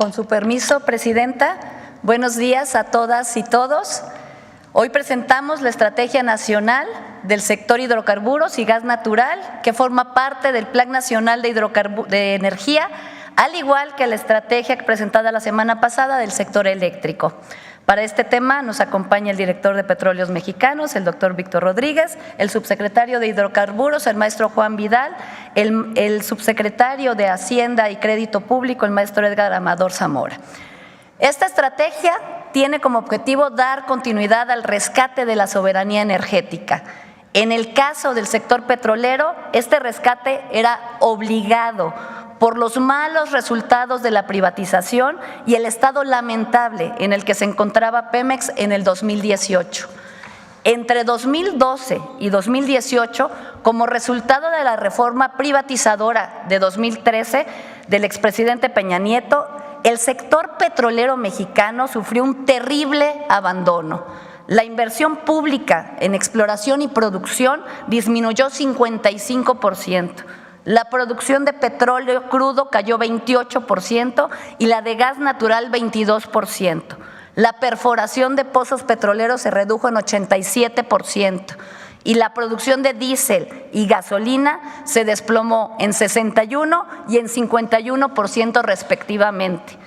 Con su permiso, Presidenta, buenos días a todas y todos. Hoy presentamos la Estrategia Nacional del Sector Hidrocarburos y Gas Natural, que forma parte del Plan Nacional de Energía, al igual que la estrategia presentada la semana pasada del sector eléctrico. Para este tema nos acompaña el director de Petróleos Mexicanos, el doctor Víctor Rodríguez, el subsecretario de Hidrocarburos, el maestro Juan Vidal, el subsecretario de Hacienda y Crédito Público, el maestro Edgar Amador Zamora. Esta estrategia tiene como objetivo dar continuidad al rescate de la soberanía energética. En el caso del sector petrolero, este rescate era obligado por los malos resultados de la privatización y el estado lamentable en el que se encontraba Pemex en el 2018. Entre 2012 y 2018, como resultado de la reforma privatizadora de 2013 del expresidente Peña Nieto, el sector petrolero mexicano sufrió un terrible abandono. La inversión pública en exploración y producción disminuyó 55%. La producción de petróleo crudo cayó 28% y la de gas natural 22%. La perforación de pozos petroleros se redujo en 87% y la producción de diésel y gasolina se desplomó en 61% y en 51% respectivamente.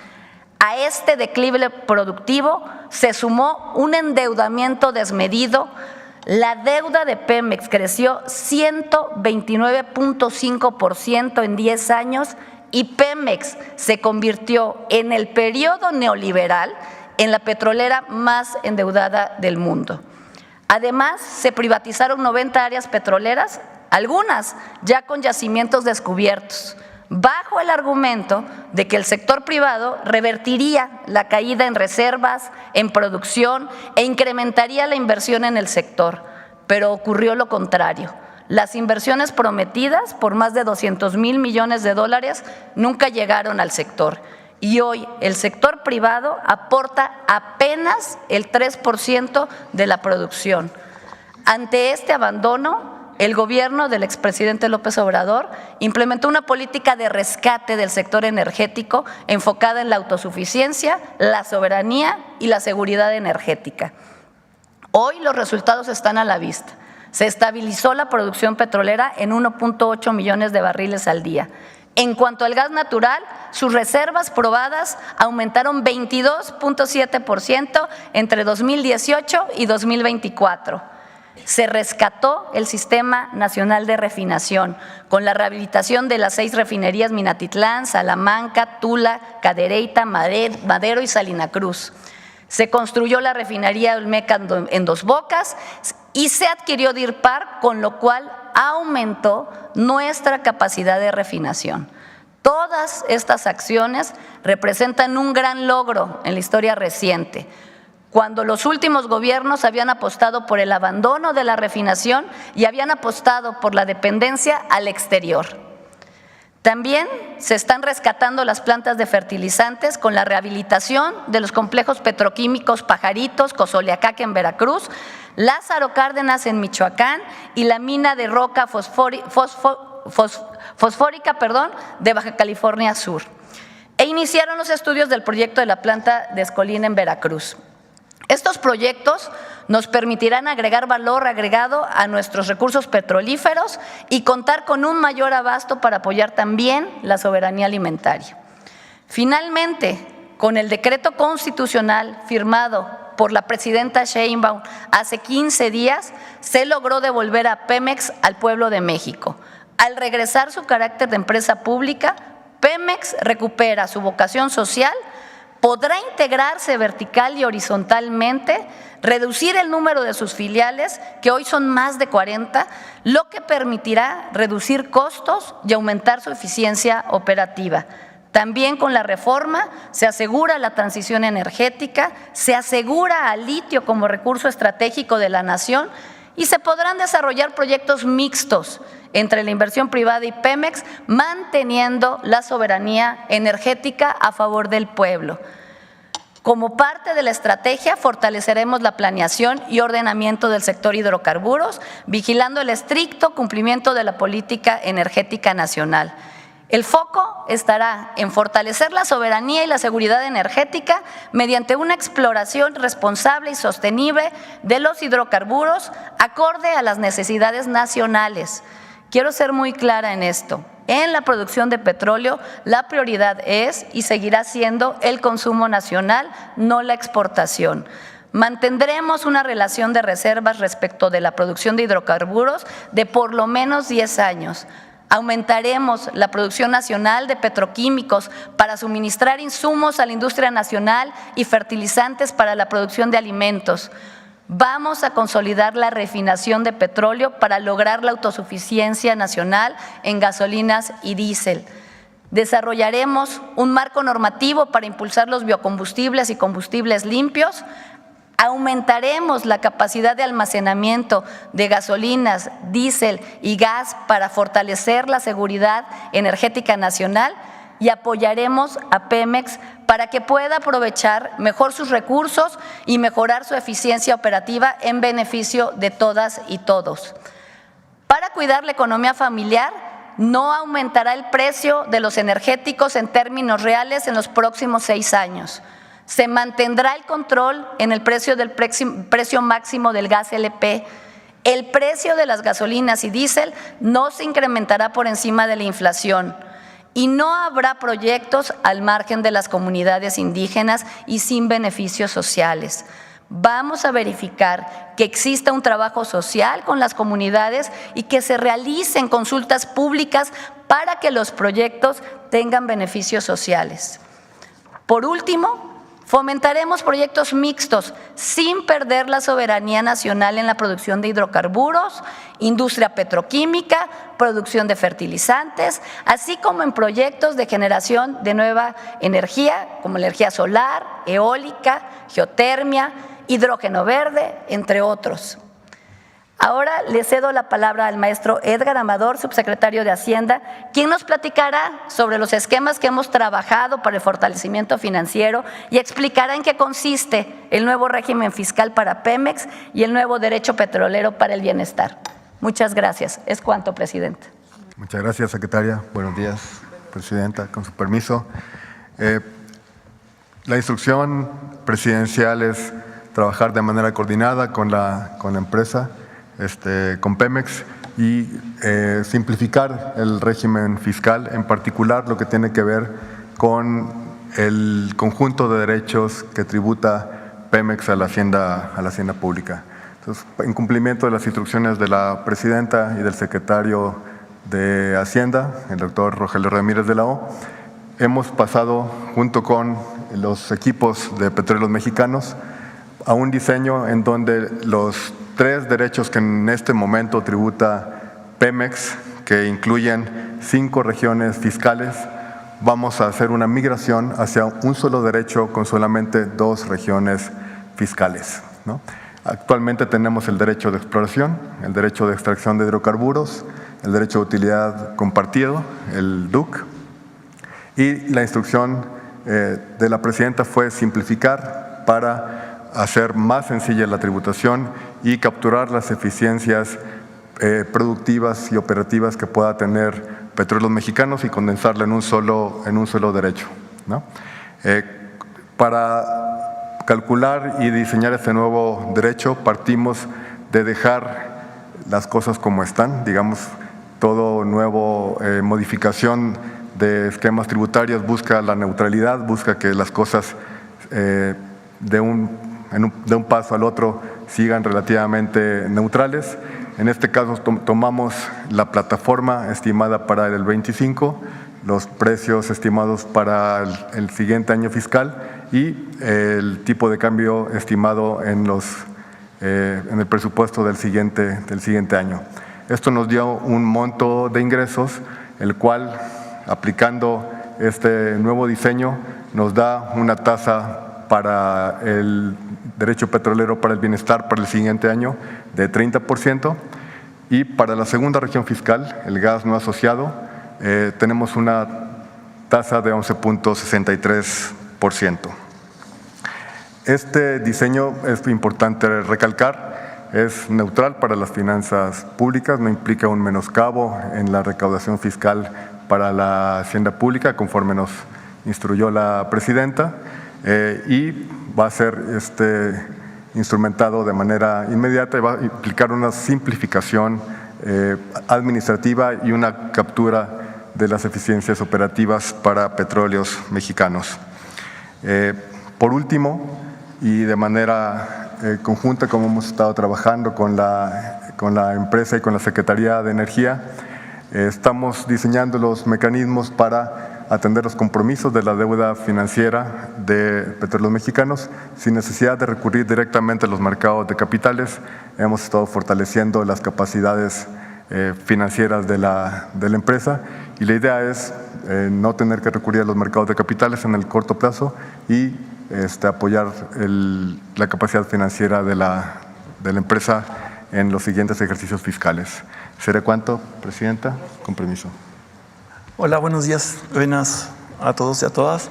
A este declive productivo se sumó un endeudamiento desmedido. La deuda de Pemex creció 129.5% en 10 años y Pemex se convirtió en el periodo neoliberal en la petrolera más endeudada del mundo. Además, se privatizaron 90 áreas petroleras, algunas ya con yacimientos descubiertos, bajo el argumento de que el sector privado revertiría la caída en reservas, en producción e incrementaría la inversión en el sector, pero ocurrió lo contrario. Las inversiones prometidas por más de 200,000 millones de dólares nunca llegaron al sector y hoy el sector privado aporta apenas el 3% de la producción. Ante este abandono, el gobierno del expresidente López Obrador implementó una política de rescate del sector energético enfocada en la autosuficiencia, la soberanía y la seguridad energética. Hoy los resultados están a la vista. Se estabilizó la producción petrolera en 1.8 millones de barriles al día. En cuanto al gas natural, sus reservas probadas aumentaron 22.7% entre 2018 y 2024. Se rescató el Sistema Nacional de Refinación con la rehabilitación de las 6 refinerías Minatitlán, Salamanca, Tula, Cadereyta, Madero y Salina Cruz. Se construyó la refinería Olmeca en Dos Bocas y se adquirió DIRPAR, con lo cual aumentó nuestra capacidad de refinación. Todas estas acciones representan un gran logro en la historia reciente, cuando los últimos gobiernos habían apostado por el abandono de la refinación y habían apostado por la dependencia al exterior. También se están rescatando las plantas de fertilizantes con la rehabilitación de los complejos petroquímicos Pajaritos, Cozoleacaque en Veracruz, Lázaro Cárdenas en Michoacán y la mina de roca fosfórica de Baja California Sur. E iniciaron los estudios del proyecto de la planta de Escolín en Veracruz. Estos proyectos nos permitirán agregar valor agregado a nuestros recursos petrolíferos y contar con un mayor abasto para apoyar también la soberanía alimentaria. Finalmente, con el decreto constitucional firmado por la presidenta Sheinbaum hace 15 días, se logró devolver a Pemex al pueblo de México. Al regresar su carácter de empresa pública, Pemex recupera su vocación social, podrá integrarse vertical y horizontalmente, reducir el número de sus filiales, que hoy son más de 40, lo que permitirá reducir costos y aumentar su eficiencia operativa. También con la reforma se asegura la transición energética, se asegura al litio como recurso estratégico de la nación y se podrán desarrollar proyectos mixtos entre la inversión privada y Pemex, manteniendo la soberanía energética a favor del pueblo. Como parte de la estrategia, fortaleceremos la planeación y ordenamiento del sector hidrocarburos, vigilando el estricto cumplimiento de la política energética nacional. El foco estará en fortalecer la soberanía y la seguridad energética mediante una exploración responsable y sostenible de los hidrocarburos acorde a las necesidades nacionales. Quiero ser muy clara en esto. En la producción de petróleo, la prioridad es y seguirá siendo el consumo nacional, no la exportación. Mantendremos una relación de reservas respecto de la producción de hidrocarburos de por lo menos 10 años. Aumentaremos la producción nacional de petroquímicos para suministrar insumos a la industria nacional y fertilizantes para la producción de alimentos. Vamos a consolidar la refinación de petróleo para lograr la autosuficiencia nacional en gasolinas y diésel. Desarrollaremos un marco normativo para impulsar los biocombustibles y combustibles limpios. Aumentaremos la capacidad de almacenamiento de gasolinas, diésel y gas para fortalecer la seguridad energética nacional y apoyaremos a Pemex para que pueda aprovechar mejor sus recursos y mejorar su eficiencia operativa en beneficio de todas y todos. Para cuidar la economía familiar, no aumentará el precio de los energéticos en términos reales en los próximos 6 años. Se mantendrá el control en el precio máximo del gas LP. El precio de las gasolinas y diésel no se incrementará por encima de la inflación y no habrá proyectos al margen de las comunidades indígenas y sin beneficios sociales. Vamos a verificar que exista un trabajo social con las comunidades y que se realicen consultas públicas para que los proyectos tengan beneficios sociales. Por último, fomentaremos proyectos mixtos sin perder la soberanía nacional en la producción de hidrocarburos, industria petroquímica, producción de fertilizantes, así como en proyectos de generación de nueva energía, como energía solar, eólica, geotermia, hidrógeno verde, entre otros. Ahora le cedo la palabra al maestro Edgar Amador, subsecretario de Hacienda, quien nos platicará sobre los esquemas que hemos trabajado para el fortalecimiento financiero y explicará en qué consiste el nuevo régimen fiscal para Pemex y el nuevo derecho petrolero para el bienestar. Muchas gracias. Es cuanto, presidente. Muchas gracias, secretaria. Buenos días, presidenta. Con su permiso. La instrucción presidencial es trabajar de manera coordinada con la empresa, con Pemex, y simplificar el régimen fiscal, en particular lo que tiene que ver con el conjunto de derechos que tributa Pemex a la hacienda pública. Entonces, en cumplimiento de las instrucciones de la presidenta y del secretario de Hacienda, el doctor Rogelio Ramírez de la O, hemos pasado junto con los equipos de Petróleos Mexicanos a un diseño en donde los 3 derechos que en este momento tributa Pemex, que incluyen 5 regiones fiscales, vamos a hacer una migración hacia un solo derecho con solamente 2 regiones fiscales, ¿no? Actualmente tenemos el derecho de exploración, el derecho de extracción de hidrocarburos, el derecho de utilidad compartido, el DUC, y la instrucción de la presidenta fue simplificar para hacer más sencilla la tributación y capturar las eficiencias productivas y operativas que pueda tener Petróleos Mexicanos y condensarla en un solo derecho, ¿no? Para calcular y diseñar este nuevo derecho partimos de dejar las cosas como están, digamos, todo nuevo modificación de esquemas tributarios busca la neutralidad, busca que las cosas de un paso al otro sigan relativamente neutrales. En este caso tomamos la plataforma estimada para el 25, los precios estimados para el siguiente año fiscal y el tipo de cambio estimado en el presupuesto del siguiente año. Esto nos dio un monto de ingresos, el cual, aplicando este nuevo diseño, nos da una tasa para el derecho petrolero para el bienestar para el siguiente año de 30%, y para la segunda región fiscal, el gas no asociado, tenemos una tasa de 11.63%. Este diseño, es importante recalcar, es neutral para las finanzas públicas, no implica un menoscabo en la recaudación fiscal para la hacienda pública, conforme nos instruyó la presidenta, y va a ser instrumentado de manera inmediata y va a implicar una simplificación administrativa y una captura de las eficiencias operativas para Petróleos Mexicanos. Por último, y de manera conjunta, como hemos estado trabajando con la empresa y con la Secretaría de Energía, estamos diseñando los mecanismos para atender los compromisos de la deuda financiera de Petróleos Mexicanos sin necesidad de recurrir directamente a los mercados de capitales. Hemos estado fortaleciendo las capacidades financieras de la empresa y la idea es no tener que recurrir a los mercados de capitales en el corto plazo y apoyar la capacidad financiera de la empresa en los siguientes ejercicios fiscales. ¿Será cuánto, Presidenta? Con permiso. Hola, buenos días. Buenas a todos y a todas.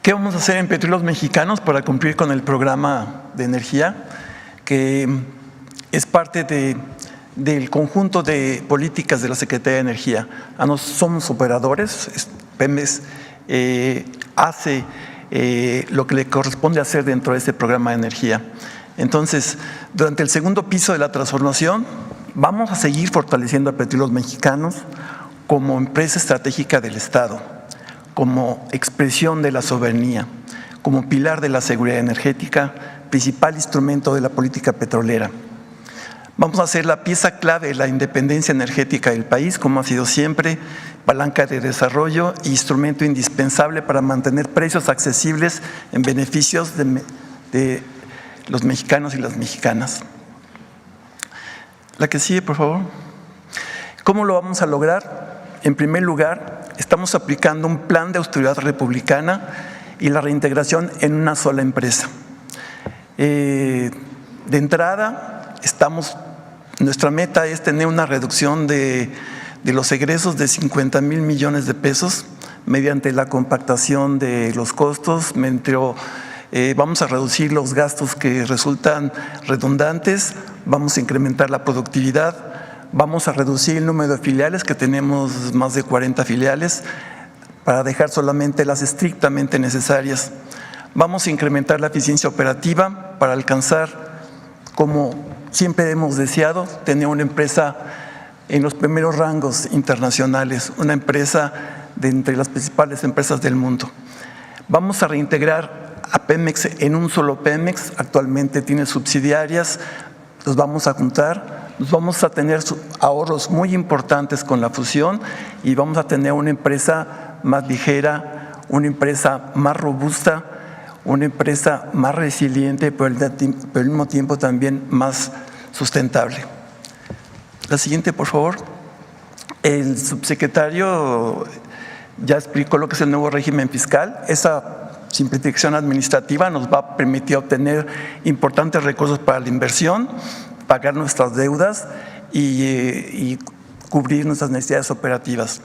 ¿Qué vamos a hacer en Petróleos Mexicanos para cumplir con el programa de energía, que es parte del conjunto de políticas de la Secretaría de Energía? Somos operadores. Pemex hace lo que le corresponde hacer dentro de este programa de energía. Entonces, durante el segundo piso de la transformación, vamos a seguir fortaleciendo a Petróleos Mexicanos como empresa estratégica del Estado, como expresión de la soberanía, como pilar de la seguridad energética, principal instrumento de la política petrolera. Vamos a ser la pieza clave de la independencia energética del país, como ha sido siempre, palanca de desarrollo e instrumento indispensable para mantener precios accesibles en beneficios de los mexicanos y las mexicanas. La que sigue, por favor. ¿Cómo lo vamos a lograr? En primer lugar, estamos aplicando un plan de austeridad republicana y la reintegración en una sola empresa. De entrada, nuestra meta es tener una reducción de los egresos de 50,000 millones de pesos mediante la compactación de los costos, vamos a reducir los gastos que resultan redundantes, vamos a incrementar la productividad, vamos a reducir el número de filiales, que tenemos más de 40 filiales, para dejar solamente las estrictamente necesarias. Vamos a incrementar la eficiencia operativa para alcanzar, como siempre hemos deseado, tener una empresa en los primeros rangos internacionales, una empresa de entre las principales empresas del mundo. Vamos a reintegrar a Pemex en un solo Pemex. Actualmente tiene subsidiarias, los vamos a juntar, vamos a tener ahorros muy importantes con la fusión y vamos a tener una empresa más ligera, una empresa más robusta, una empresa más resiliente, pero al mismo tiempo también más sustentable. La siguiente, por favor. El subsecretario ya explicó lo que es el nuevo régimen fiscal. Esa simplificación administrativa nos va a permitir obtener importantes recursos para la inversión, pagar nuestras deudas y cubrir nuestras necesidades operativas.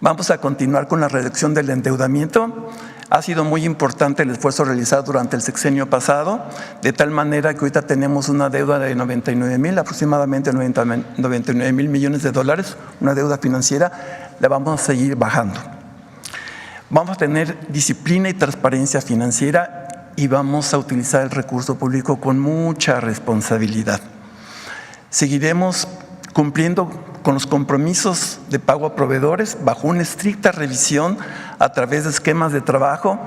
Vamos a continuar con la reducción del endeudamiento. Ha sido muy importante el esfuerzo realizado durante el sexenio pasado, de tal manera que ahorita tenemos una deuda de aproximadamente 99,000 millones de dólares, una deuda financiera, la vamos a seguir bajando. Vamos a tener disciplina y transparencia financiera y vamos a utilizar el recurso público con mucha responsabilidad. Seguiremos cumpliendo con los compromisos de pago a proveedores bajo una estricta revisión a través de esquemas de trabajo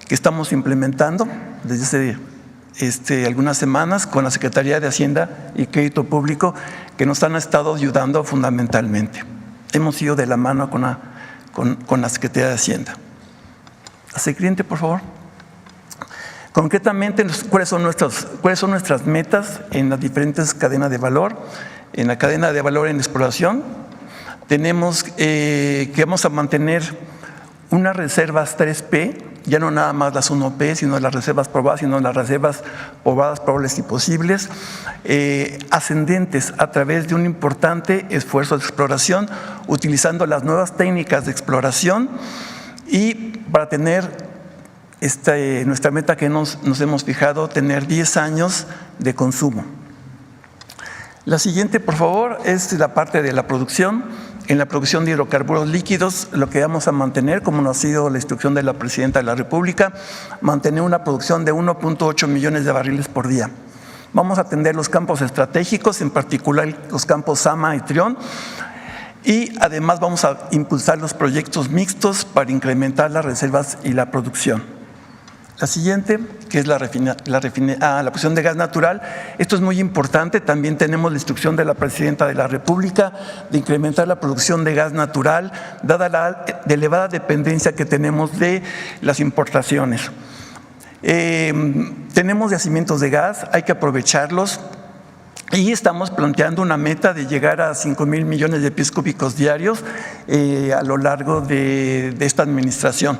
que estamos implementando desde hace algunas semanas con la Secretaría de Hacienda y Crédito Público, que nos han estado ayudando fundamentalmente. Hemos ido de la mano con la Secretaría de Hacienda. La siguiente, por favor. Concretamente, ¿cuáles son nuestras metas en las diferentes cadenas de valor? En la cadena de valor en exploración tenemos que vamos a mantener unas reservas 3P, ya no nada más las 1P, sino las reservas probadas, sino las reservas probadas, probables y posibles, ascendentes a través de un importante esfuerzo de exploración, utilizando las nuevas técnicas de exploración y para tener nuestra meta que nos hemos fijado, tener 10 años de consumo. La siguiente, por favor, es la parte de la producción. En la producción de hidrocarburos líquidos, lo que vamos a mantener, como nos ha sido la instrucción de la Presidenta de la República, mantener una producción de 1.8 millones de barriles por día. Vamos a atender los campos estratégicos, en particular los campos Sama y Trión, y además vamos a impulsar los proyectos mixtos para incrementar las reservas y la producción. La siguiente, que es la producción de gas natural. Esto es muy importante. También tenemos la instrucción de la Presidenta de la República de incrementar la producción de gas natural, dada la elevada dependencia que tenemos de las importaciones. Tenemos yacimientos de gas, hay que aprovecharlos. Y estamos planteando una meta de llegar a 5,000 millones de pies cúbicos diarios a lo largo de esta administración.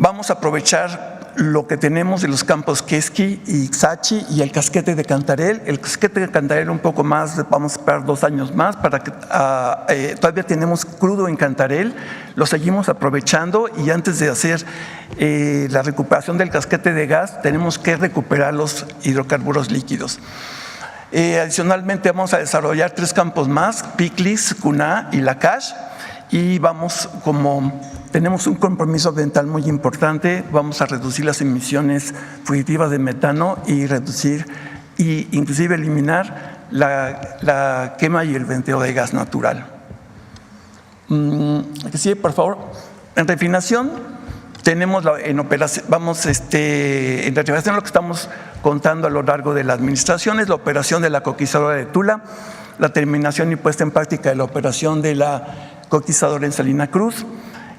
Vamos a aprovechar lo que tenemos de los campos Quesqui y Ixachi y el casquete de Cantarell. El casquete de Cantarell un poco más, vamos a esperar 2 años más para que todavía tenemos crudo en Cantarell, lo seguimos aprovechando y antes de hacer la recuperación del casquete de gas tenemos que recuperar los hidrocarburos líquidos. Adicionalmente vamos a desarrollar 3 campos más, Piclis, Cuná y Lacash, y tenemos un compromiso ambiental muy importante, vamos a reducir las emisiones fugitivas de metano y reducir e inclusive eliminar la quema y el venteo de gas natural. Sí, por favor. En refinación tenemos en refinación lo que estamos contando a lo largo de la administración es la operación de la coquizadora de Tula, la terminación y puesta en práctica de la operación de la coquizadora en Salina Cruz,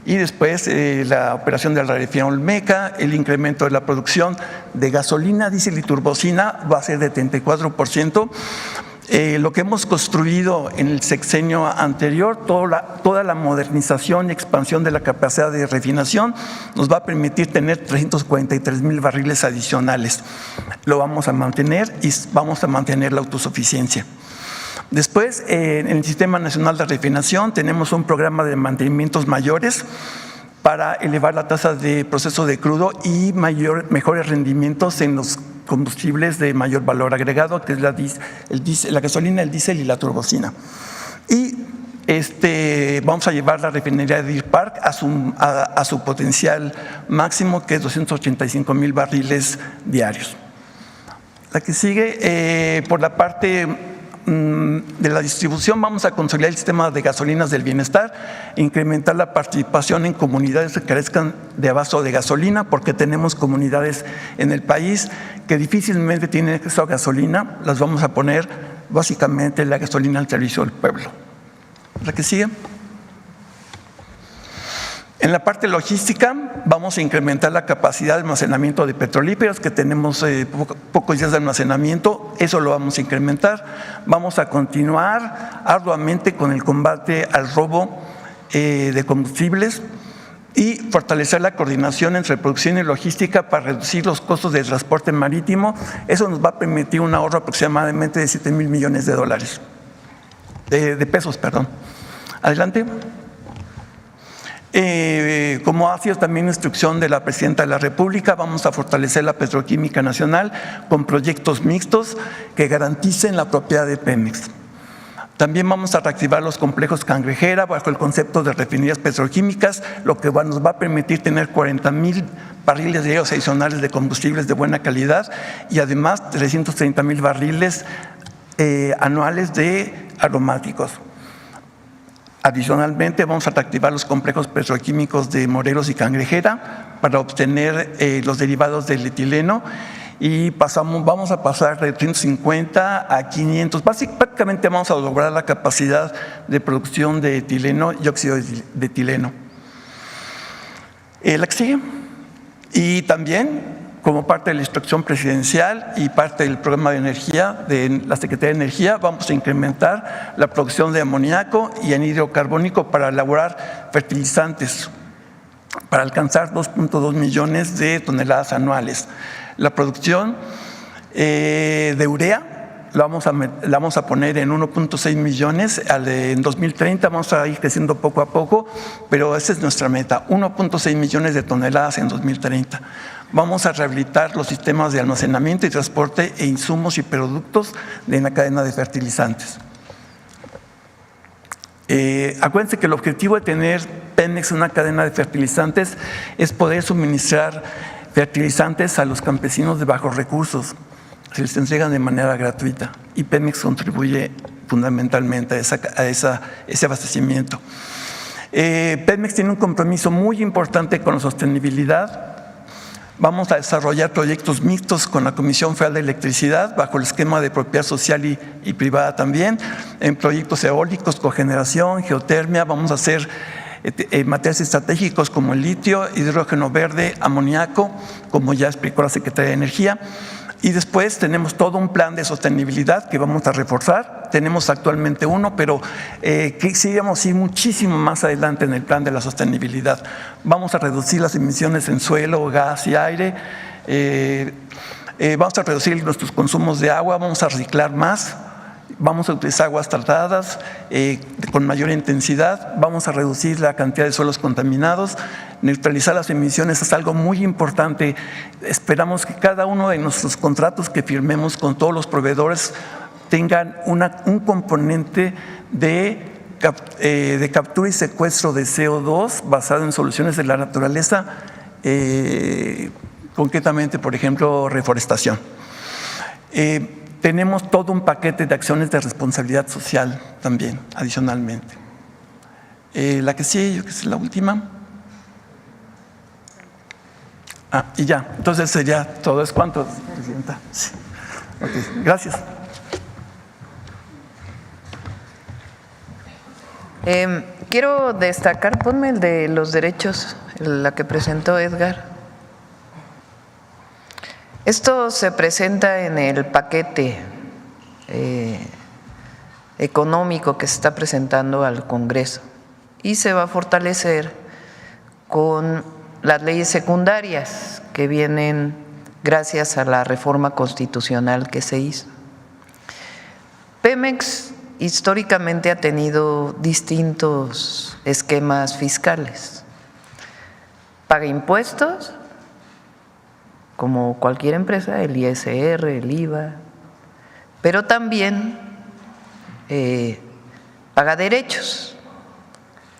y después la operación de la refinería Olmeca, el incremento de la producción de gasolina, diésel y turbocina va a ser de 34%. Lo que hemos construido en el sexenio anterior, toda la modernización y expansión de la capacidad de refinación nos va a permitir tener 343,000 barriles adicionales. Lo vamos a mantener y vamos a mantener la autosuficiencia. Después, en el Sistema Nacional de Refinación tenemos un programa de mantenimientos mayores para elevar la tasa de proceso de crudo y mejores rendimientos en los combustibles de mayor valor agregado, que es la gasolina, el diésel y la turbocina. Y vamos a llevar la refinería de Deer Park a su potencial máximo, que es 285,000 barriles diarios. La que sigue, por la parte de la distribución, vamos a consolidar el sistema de gasolinas del bienestar, incrementar la participación en comunidades que carezcan de abasto de gasolina, porque tenemos comunidades en el país que difícilmente tienen acceso a gasolina. Las vamos a poner básicamente la gasolina al servicio del pueblo. ¿La que sigue? En la parte logística vamos a incrementar la capacidad de almacenamiento de petrolíferos, que tenemos pocos días de almacenamiento, eso lo vamos a incrementar. Vamos a continuar arduamente con el combate al robo de combustibles y fortalecer la coordinación entre producción y logística para reducir los costos de transporte marítimo. Eso nos va a permitir un ahorro aproximadamente de 7,000 millones de dólares, de pesos, perdón. Adelante. Como ha sido también instrucción de la Presidenta de la República, vamos a fortalecer la petroquímica nacional con proyectos mixtos que garanticen la propiedad de Pemex. También vamos a reactivar los complejos Cangrejera bajo el concepto de refinerías petroquímicas, lo que nos va a permitir tener 40,000 barriles diarios adicionales de combustibles de buena calidad y además 330,000 barriles anuales de aromáticos. Adicionalmente, vamos a reactivar los complejos petroquímicos de Morelos y Cangrejera para obtener los derivados del etileno y vamos a pasar de 350 a 500. Prácticamente vamos a lograr la capacidad de producción de etileno y óxido de etileno. La que sigue. Y también, como parte de la instrucción presidencial y parte del programa de energía de la Secretaría de Energía, vamos a incrementar la producción de amoníaco y anhídrido carbónico para elaborar fertilizantes, para alcanzar 2.2 millones de toneladas anuales. La producción de urea la vamos a poner en 1.6 millones, en 2030 vamos a ir creciendo poco a poco, pero esa es nuestra meta, 1.6 millones de toneladas en 2030. Vamos a rehabilitar los sistemas de almacenamiento y transporte e insumos y productos de la cadena de fertilizantes. Acuérdense que el objetivo de tener Pemex en una cadena de fertilizantes es poder suministrar fertilizantes a los campesinos de bajos recursos. Se les entregan de manera gratuita y Pemex contribuye fundamentalmente a ese abastecimiento. Pemex tiene un compromiso muy importante con la sostenibilidad. Vamos a desarrollar proyectos mixtos con la Comisión Federal de Electricidad bajo el esquema de propiedad social y privada también, en proyectos eólicos, cogeneración, geotermia. Vamos a hacer materiales estratégicos como el litio, hidrógeno verde, amoníaco, como ya explicó la Secretaría de Energía. Y después tenemos todo un plan de sostenibilidad que vamos a reforzar. Tenemos actualmente uno, pero quisiéramos ir muchísimo más adelante en el plan de la sostenibilidad. Vamos a reducir las emisiones en suelo, gas y aire. Vamos a reducir nuestros consumos de agua, vamos a reciclar más. Vamos a utilizar aguas tratadas con mayor intensidad, vamos a reducir la cantidad de suelos contaminados, neutralizar las emisiones es algo muy importante. Esperamos que cada uno de nuestros contratos que firmemos con todos los proveedores tengan un componente de captura y secuestro de CO2 basado en soluciones de la naturaleza, concretamente, por ejemplo, reforestación. Tenemos todo un paquete de acciones de responsabilidad social también, adicionalmente. La que sigue, yo que es la última. Y ya, entonces sería todo. ¿Es cuánto, Presidenta? Sí. Okay, gracias. Quiero destacar, ponme el de los derechos, la que presentó Edgar. Esto se presenta en el paquete económico que se está presentando al Congreso y se va a fortalecer con las leyes secundarias que vienen gracias a la reforma constitucional que se hizo. Pemex históricamente ha tenido distintos esquemas fiscales. Paga impuestos, como cualquier empresa, el ISR, el IVA, pero también paga derechos.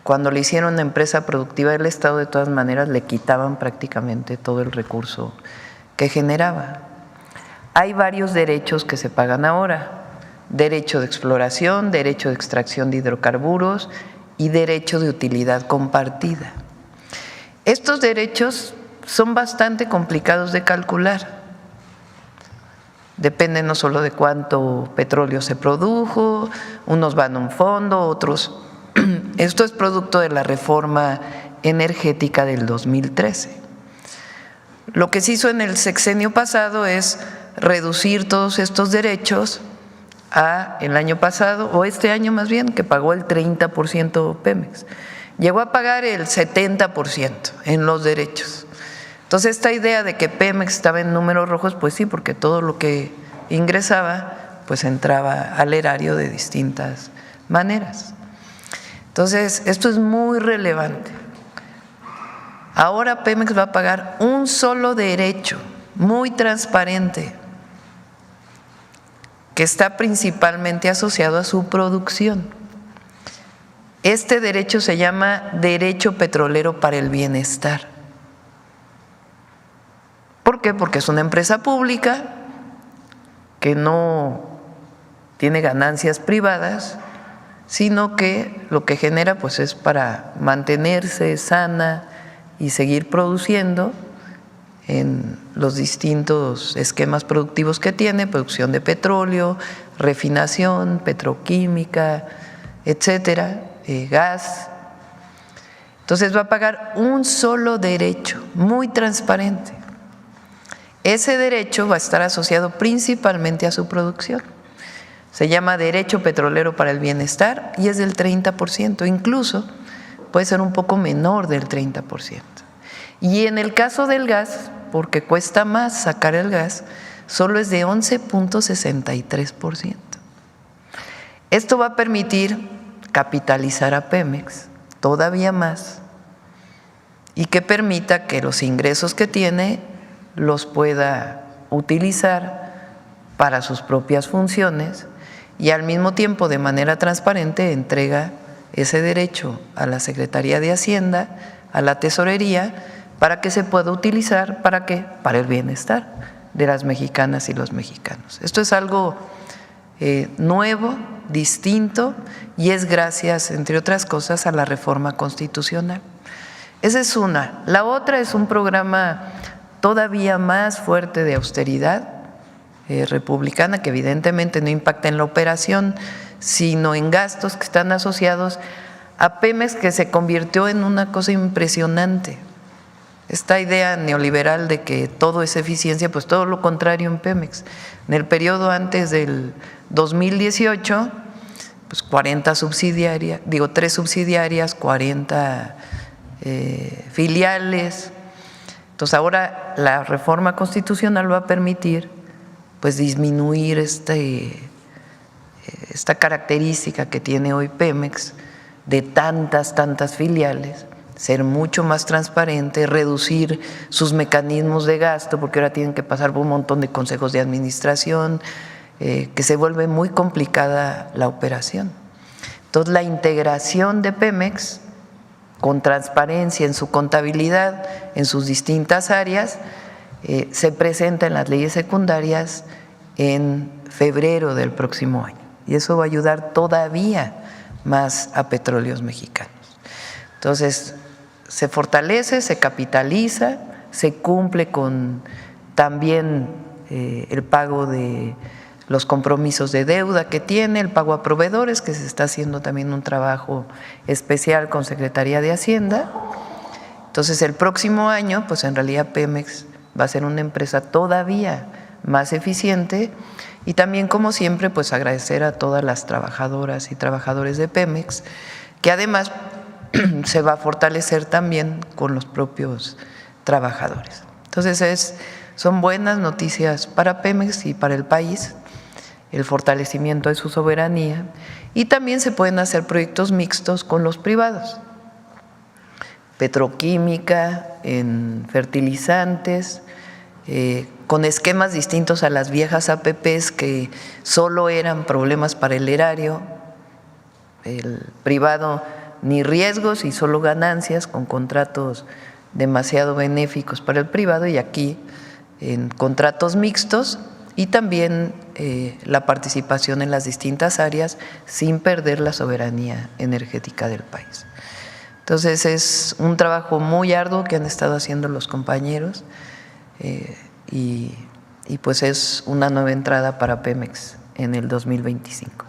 Cuando le hicieron una empresa productiva del Estado, de todas maneras le quitaban prácticamente todo el recurso que generaba. Hay varios derechos que se pagan ahora: derecho de exploración, derecho de extracción de hidrocarburos y derecho de utilidad compartida. Estos derechos son bastante complicados de calcular. Depende no solo de cuánto petróleo se produjo, unos van a un fondo, otros… Esto es producto de la reforma energética del 2013. Lo que se hizo en el sexenio pasado es reducir todos estos derechos a el año pasado, o este año más bien, que pagó el 30% Pemex. Llegó a pagar el 70% en los derechos. Entonces, esta idea de que Pemex estaba en números rojos, pues sí, porque todo lo que ingresaba, pues entraba al erario de distintas maneras. Entonces, esto es muy relevante. Ahora Pemex va a pagar un solo derecho, muy transparente, que está principalmente asociado a su producción. Este derecho se llama Derecho Petrolero para el Bienestar. ¿Por qué? Porque es una empresa pública que no tiene ganancias privadas, sino que lo que genera pues es para mantenerse sana y seguir produciendo en los distintos esquemas productivos que tiene: producción de petróleo, refinación, petroquímica, etcétera, gas. Entonces va a pagar un solo derecho, muy transparente. Ese derecho va a estar asociado principalmente a su producción. Se llama Derecho Petrolero para el Bienestar y es del 30%, incluso puede ser un poco menor del 30%. Y en el caso del gas, porque cuesta más sacar el gas, solo es de 11.63%. Esto va a permitir capitalizar a Pemex todavía más y que permita que los ingresos que tiene los pueda utilizar para sus propias funciones y al mismo tiempo, de manera transparente, entrega ese derecho a la Secretaría de Hacienda, a la Tesorería, para que se pueda utilizar, ¿para qué? Para el bienestar de las mexicanas y los mexicanos. Esto es algo nuevo, distinto, y es gracias, entre otras cosas, a la reforma constitucional. Esa es una. La otra es un programa todavía más fuerte de austeridad republicana, que evidentemente no impacta en la operación, sino en gastos que están asociados a Pemex, que se convirtió en una cosa impresionante. Esta idea neoliberal de que todo es eficiencia, pues todo lo contrario en Pemex. En el periodo antes del 2018, pues 40 subsidiarias, 3 subsidiarias, 40 filiales. Entonces ahora la reforma constitucional va a permitir pues disminuir esta característica que tiene hoy Pemex de tantas filiales, ser mucho más transparente, reducir sus mecanismos de gasto, porque ahora tienen que pasar por un montón de consejos de administración, que se vuelve muy complicada la operación. Entonces la integración de Pemex con transparencia en su contabilidad, en sus distintas áreas, se presenta en las leyes secundarias en febrero del próximo año. Y eso va a ayudar todavía más a Petróleos Mexicanos. Entonces, se fortalece, se capitaliza, se cumple con también el pago de los compromisos de deuda que tiene, el pago a proveedores, que se está haciendo también un trabajo especial con Secretaría de Hacienda. Entonces, el próximo año, pues en realidad Pemex va a ser una empresa todavía más eficiente, y también, como siempre, pues agradecer a todas las trabajadoras y trabajadores de Pemex, que además se va a fortalecer también con los propios trabajadores. Entonces, son buenas noticias para Pemex y para el país, el fortalecimiento de su soberanía, y también se pueden hacer proyectos mixtos con los privados. Petroquímica, en fertilizantes, con esquemas distintos a las viejas APPs que solo eran problemas para el erario, el privado ni riesgos y solo ganancias, con contratos demasiado benéficos para el privado, y aquí en contratos mixtos, y también la participación en las distintas áreas sin perder la soberanía energética del país. Entonces es un trabajo muy arduo que han estado haciendo los compañeros, y pues es una nueva entrada para Pemex en el 2025.